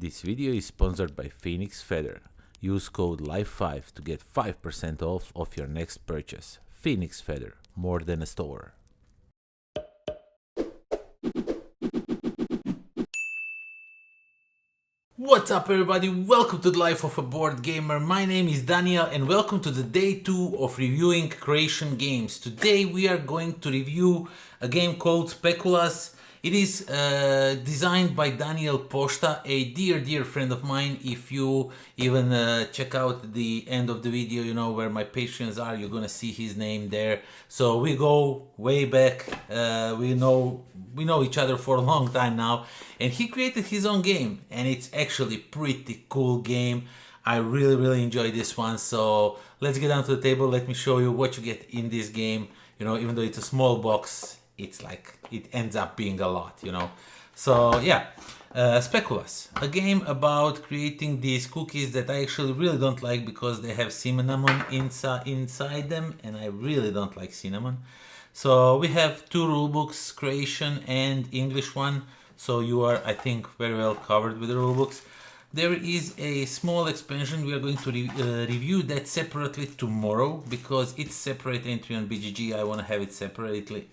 This video is sponsored by Phoenix Feather. Use code LIFE5 to get 5% off of your next purchase. Phoenix Feather, more than a store. What's up everybody, welcome to the Life of a Board Gamer. My name is Daniel and welcome to the day 2 of reviewing creation games. Today we are going to review a game called Speculaas. It is designed by Daniel Posta, a dear friend of mine. If you even check out the end of the video, you know where my patrons are, you're gonna see his name there. So we go way back, we know each other for a long time now, and he created his own game and it's actually pretty cool game. I really enjoy this one. So let's get down to the table. Let me show you what you get in this game. You know, even though it's a small box, it's like it ends up being a lot, you know. So yeah, Speculaas, a game about creating these cookies that I actually really don't like because they have cinnamon inside them, and I really don't like cinnamon. So we have 2 rule books, creation and English one. So you are, I think, very well covered with the rule books. There is a small expansion. We are going to review that separately tomorrow because it's separate entry on BGG. I want to have it separately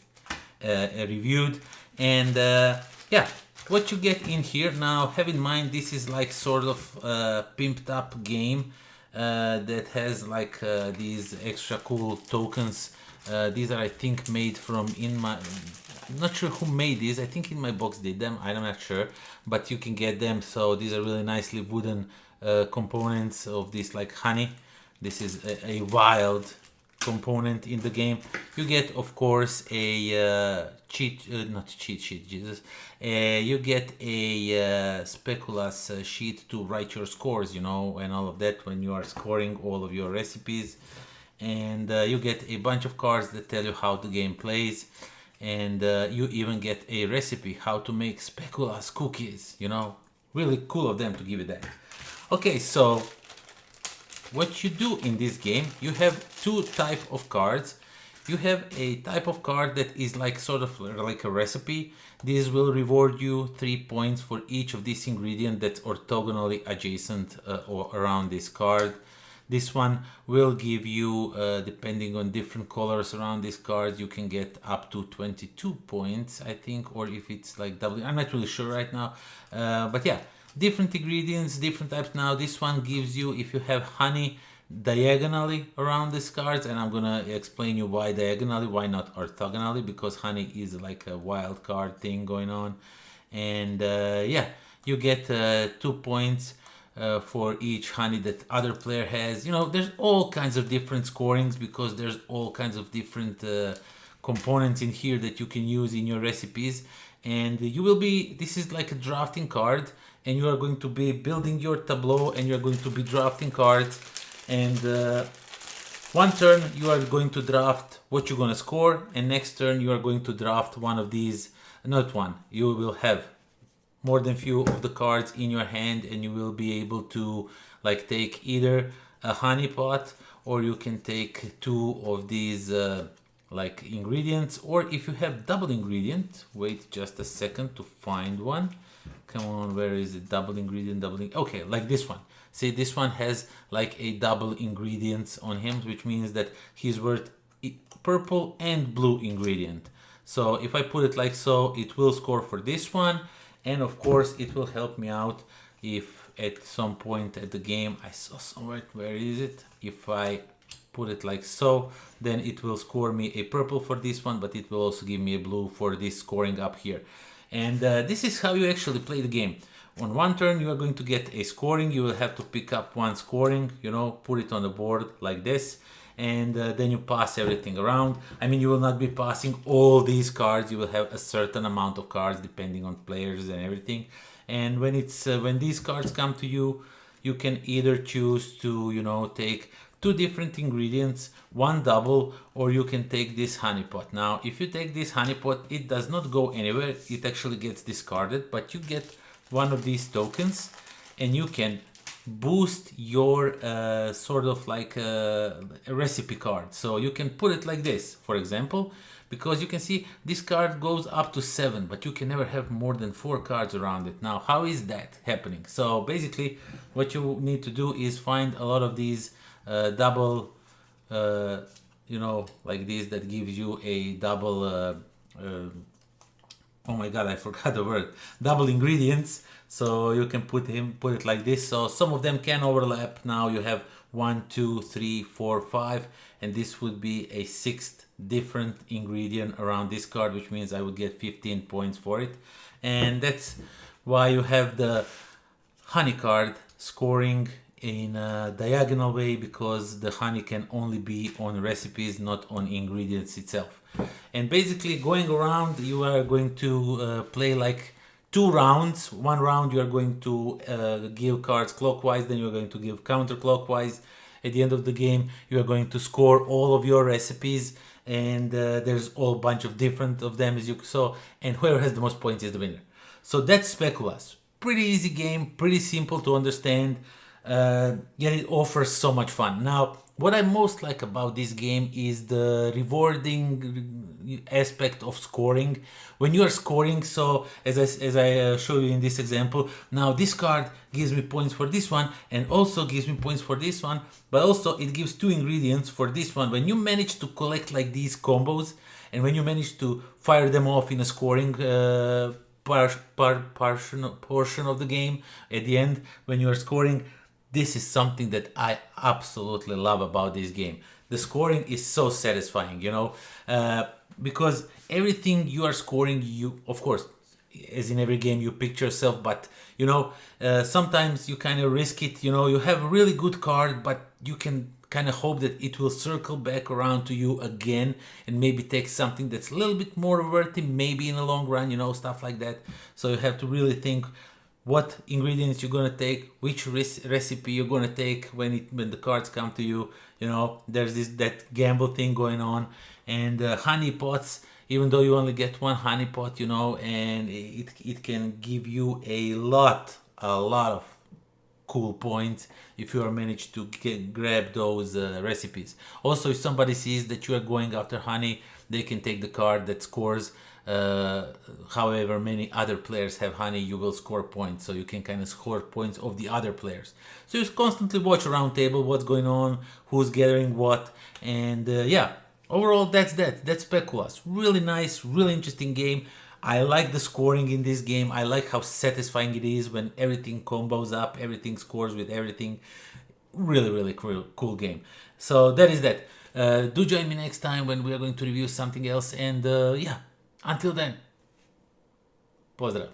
reviewed. And yeah, what you get in here now, have in mind this is like sort of pimped up game that has like these extra cool tokens. These are, I think, made from I'm not sure who made these. I think In My Box did them, I'm not sure, but you can get them. So these are really nicely wooden components of this, like honey. This is a wild component in the game. You get, of course, a not cheat sheet, Jesus. You get a Speculaas sheet to write your scores, you know, and all of that when you are scoring all of your recipes. And you get a bunch of cards that tell you how the game plays. And you even get a recipe how to make Speculaas cookies, you know. Really cool of them to give you that. Okay, so what you do in this game, you have 2 types of cards. You have a type of card that is like sort of like a recipe. This will reward you 3 points for each of these ingredients that's orthogonally adjacent or around this card. This one will give you, depending on different colors around these cards, you can get up to 22 points, I think, or if it's like double, I'm not really sure right now. But yeah, different ingredients, different types. Now this one gives you, if you have honey diagonally around these cards, and I'm gonna explain you why diagonally, why not orthogonally, because honey is like a wild card thing going on. And yeah, you get 2 points for each honey that other player has. You know, there's all kinds of different scorings because there's all kinds of different components in here that you can use in your recipes. And you will be, this is like a drafting card, and you are going to be building your tableau and you're going to be drafting cards. And one turn you are going to draft what you're going to score, and next turn you are going to draft one of these, not one, you will have more than few of the cards in your hand, and you will be able to like take either a honey pot, or you can take 2 of these like ingredients, or if you have double ingredient, wait just a second to find one. Come on, where is it? Double ingredient, okay, like this one. See, this one has like a double ingredients on him, which means that he's worth purple and blue ingredient. So if I put it like so, it will score for this one. And of course, it will help me out if at some point at the game I saw somewhere, where is it? If I put it like so, then it will score me a purple for this one, but it will also give me a blue for this scoring up here. And this is how you actually play the game. On one turn, you are going to get a scoring. You will have to pick up 1 scoring, you know, put it on the board like this. And then you pass everything around. I mean, you will not be passing all these cards. You will have a certain amount of cards depending on players and everything. And when it's when these cards come to you, you can either choose to, you know, take 2 different ingredients, 1 double, or you can take this honey pot. Now, if you take this honey pot, it does not go anywhere. It actually gets discarded, but you get one of these tokens, and you can boost your sort of like a recipe card. So you can put it like this, for example, because you can see this card goes up to 7, but you can never have more than 4 cards around it. Now, how is that happening? So basically, what you need to do is find a lot of these double, like this, that gives you a double, oh my god, I forgot the word, double ingredients. So you can put it like this. So some of them can overlap. Now you have 1, 2, 3, 4, 5, and this would be a 6th different ingredient around this card, which means I would get 15 points for it. And that's why you have the honey card scoring in a diagonal way, because the honey can only be on recipes, not on ingredients itself. And basically going around, you are going to play like 2 rounds. 1 round you are going to give cards clockwise, then you're going to give counterclockwise. At the end of the game, you are going to score all of your recipes, and there's all bunch of different of them, as you saw, and whoever has the most points is the winner. So that's Speculaas. Pretty easy game, pretty simple to understand, yet it offers so much fun. Now, what I most like about this game is the rewarding aspect of scoring. When you are scoring, so as I show you in this example, now this card gives me points for this one and also gives me points for this one, but also it gives 2 ingredients for this one. When you manage to collect like these combos, and when you manage to fire them off in a scoring portion of the game, at the end when you are scoring, this is something that I absolutely love about this game. The scoring is so satisfying, because everything you are scoring, you, of course, as in every game, you pick yourself, but sometimes you kind of risk it. You have a really good card, but you can kind of hope that it will circle back around to you again and maybe take something that's a little bit more worthy, maybe in the long run, stuff like that. So you have to really think what ingredients you're gonna take, which recipe you're gonna take when the cards come to you. There's that gamble thing going on, and honey pots. Even though you only get 1 honey pot, and it can give you a lot of cool points if you are managed to grab those recipes. Also, if somebody sees that you are going after honey, they can take the card that scores. However many other players have honey, you will score points, so you can kind of score points of the other players. So you constantly watch around table what's going on, who's gathering what, and overall that's Speculaas. Really nice, really interesting game. I like the scoring in this game. I like how satisfying it is when everything combos up, everything scores with everything. Really cool game. So that is that. Do join me next time when we are going to review something else, and until then, pozdrav.